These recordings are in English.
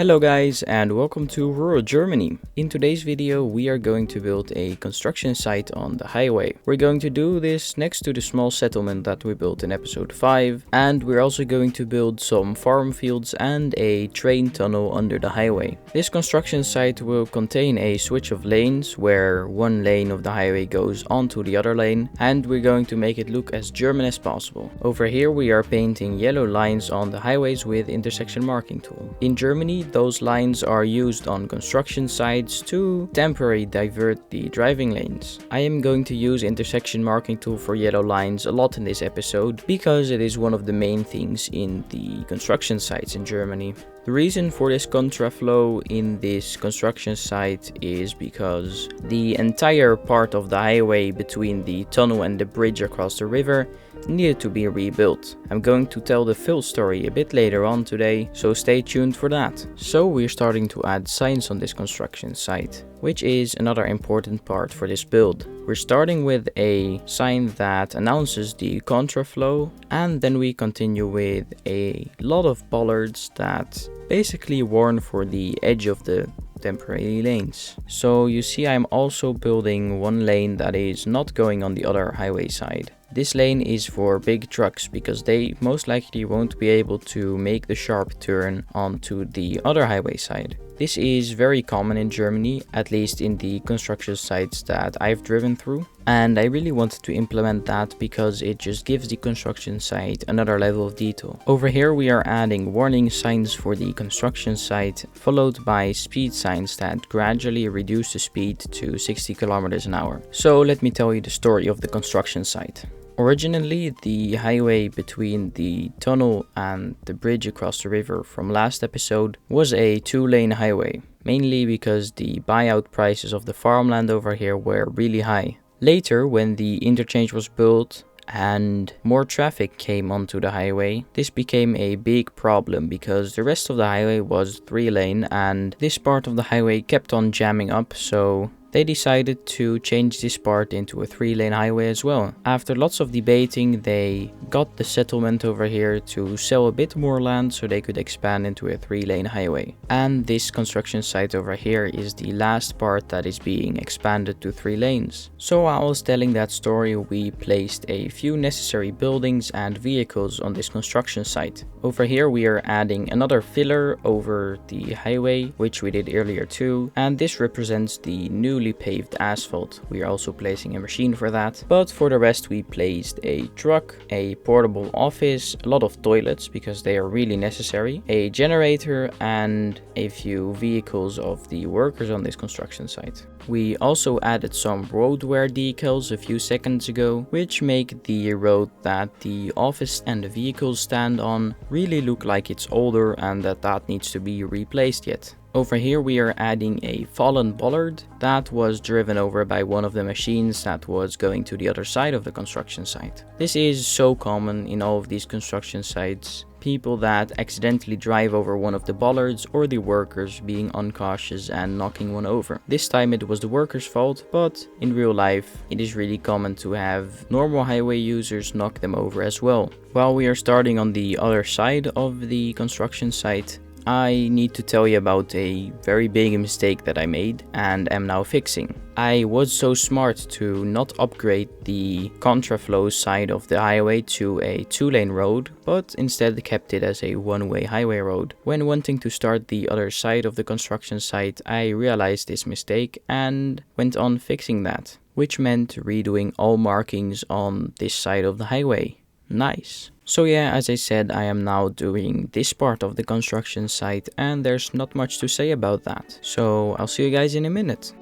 Hello guys and welcome to rural Germany. In today's video we are going to build a construction site on the highway. We're going to do this next to the small settlement that we built in episode 5, and we're also going to build some farm fields and a train tunnel under the highway. This construction site will contain a switch of lanes where one lane of the highway goes onto the other lane, and we're going to make it look as German as possible. Over here we are painting yellow lines on the highways with intersection marking tool. In Germany, those lines are used on construction sites to temporarily divert the driving lanes. I am going to use intersection marking tool for yellow lines a lot in this episode because it is one of the main things in the construction sites in Germany. The reason for this contraflow in this construction site is because the entire part of the highway between the tunnel and the bridge across the river needed to be rebuilt. I'm going to tell the full story a bit later on today, so stay tuned for that. So we're starting to add signs on this construction site, which is another important part for this build. We're starting with a sign that announces the contraflow, and then we continue with a lot of bollards that basically warn for the edge of the temporary lanes. So you see I'm also building one lane that is not going on the other highway side. This lane is for big trucks because they most likely won't be able to make the sharp turn onto the other highway side. This is very common in Germany, at least in the construction sites that I've driven through, and I really wanted to implement that because it just gives the construction site another level of detail. Over here we are adding warning signs for the construction site, followed by speed signs that gradually reduce the speed to 60 kilometers an hour. So let me tell you the story of the construction site. Originally, the highway between the tunnel and the bridge across the river from last episode was a 2-lane highway, mainly because the buyout prices of the farmland over here were really high. Later, when the interchange was built and more traffic came onto the highway, this became a big problem because the rest of the highway was 3-lane and this part of the highway kept on jamming up, so they decided to change this part into a 3-lane highway as well. After lots of debating, they got the settlement over here to sell a bit more land so they could expand into a 3-lane highway. And this construction site over here is the last part that is being expanded to 3 lanes. So while I was telling that story, we placed a few necessary buildings and vehicles on this construction site. Over here we are adding another filler over the highway, which we did earlier too, and this represents the newly paved asphalt. We are also placing a machine for that, but for the rest we placed a truck, a portable office, a lot of toilets because they are really necessary, a generator, and a few vehicles of the workers on this construction site. We also added some road wear decals a few seconds ago, which make the road that the office and the vehicles stand on really look like it's older and that needs to be replaced yet. Over here we are adding a fallen bollard that was driven over by one of the machines that was going to the other side of the construction site. This is so common in all of these construction sites. People that accidentally drive over one of the bollards or the workers being uncautious and knocking one over. This time it was the workers' fault, but in real life it is really common to have normal highway users knock them over as well. While we are starting on the other side of the construction site, I need to tell you about a very big mistake that I made and am now fixing. I was so smart to not upgrade the contraflow side of the highway to a 2-lane road, but instead kept it as a 1-way highway road. When wanting to start the other side of the construction site, I realized this mistake and went on fixing that, which meant redoing all markings on this side of the highway. Nice. So yeah, as I said, I am now doing this part of the construction site and there's not much to say about that. So I'll see you guys in a minute.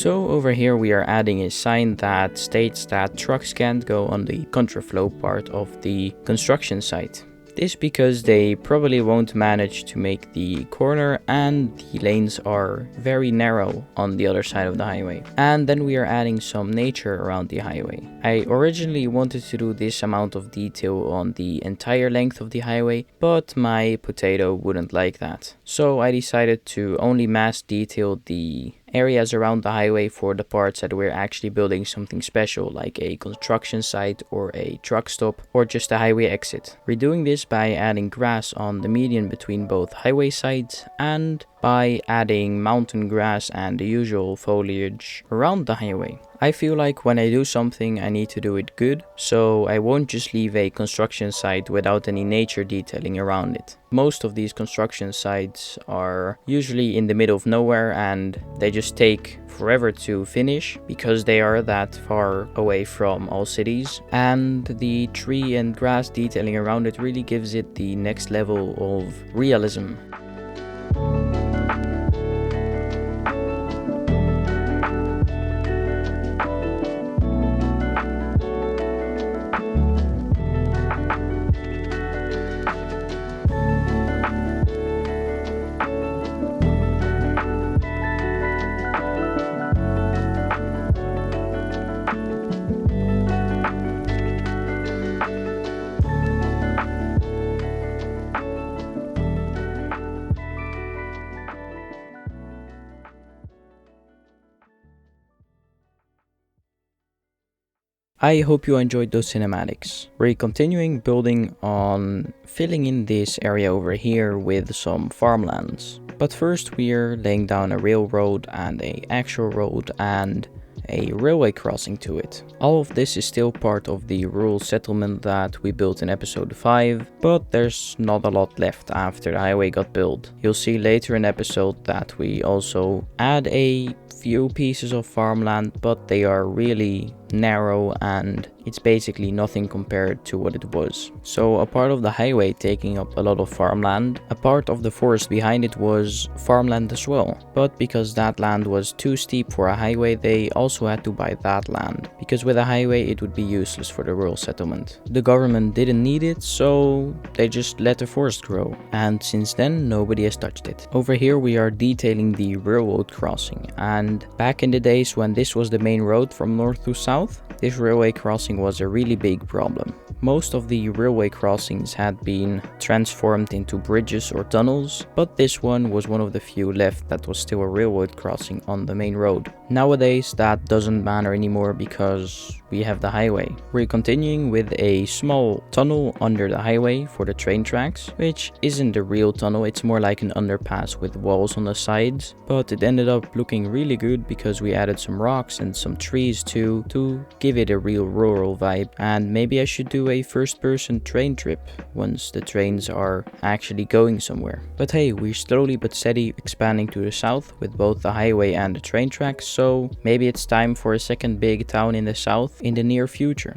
So over here we are adding a sign that states that trucks can't go on the contraflow part of the construction site. This because they probably won't manage to make the corner and the lanes are very narrow on the other side of the highway. And then we are adding some nature around the highway. I originally wanted to do this amount of detail on the entire length of the highway, but my potato wouldn't like that. So I decided to only mass detail the areas around the highway for the parts that we're actually building something special, like a construction site or a truck stop or just a highway exit. We're doing this by adding grass on the median between both highway sides and by adding mountain grass and the usual foliage around the highway. I feel like when I do something I need to do it good, so I won't just leave a construction site without any nature detailing around it. Most of these construction sites are usually in the middle of nowhere and they just take forever to finish because they are that far away from all cities, and the tree and grass detailing around it really gives it the next level of realism. I hope you enjoyed those cinematics. We're continuing building on filling in this area over here with some farmlands. But first we're laying down a railroad and an actual road and a railway crossing to it. All of this is still part of the rural settlement that we built in episode 5, but there's not a lot left after the highway got built. You'll see later in episode that we also add a few pieces of farmland, but they are really narrow and it's basically nothing compared to what it was. So a part of the highway taking up a lot of farmland, a part of the forest behind it was farmland as well. But because that land was too steep for a highway, they also had to buy that land, because with a highway it would be useless for the rural settlement. The government didn't need it, so they just let the forest grow, and since then nobody has touched it. Over here we are detailing the railroad crossing, and back in the days when this was the main road from north to south, this railway crossing was a really big problem. Most of the railway crossings had been transformed into bridges or tunnels, but this one was one of the few left that was still a railroad crossing on the main road. Nowadays that doesn't matter anymore because we have the highway. We're continuing with a small tunnel under the highway for the train tracks, which isn't a real tunnel, it's more like an underpass with walls on the sides, but it ended up looking really good because we added some rocks and some trees too to give it a real rural vibe. And maybe I should do a first-person train trip once the trains are actually going somewhere. But hey, we're slowly but steady expanding to the south with both the highway and the train tracks, so maybe it's time for a second big town in the south in the near future.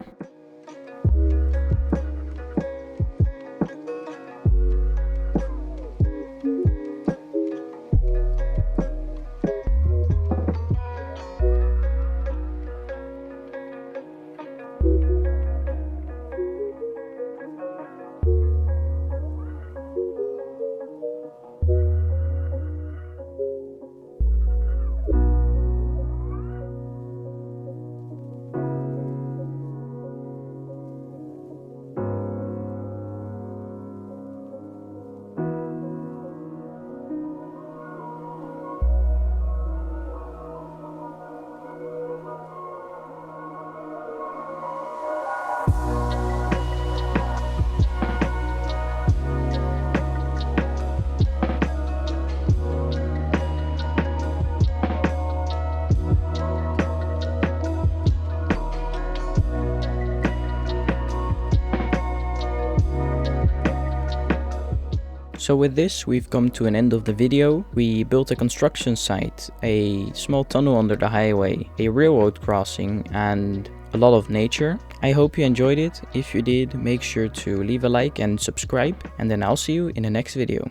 So with this, we've come to an end of the video. We built a construction site, a small tunnel under the highway, a railroad crossing, and a lot of nature. I hope you enjoyed it. If you did, make sure to leave a like and subscribe, and then I'll see you in the next video.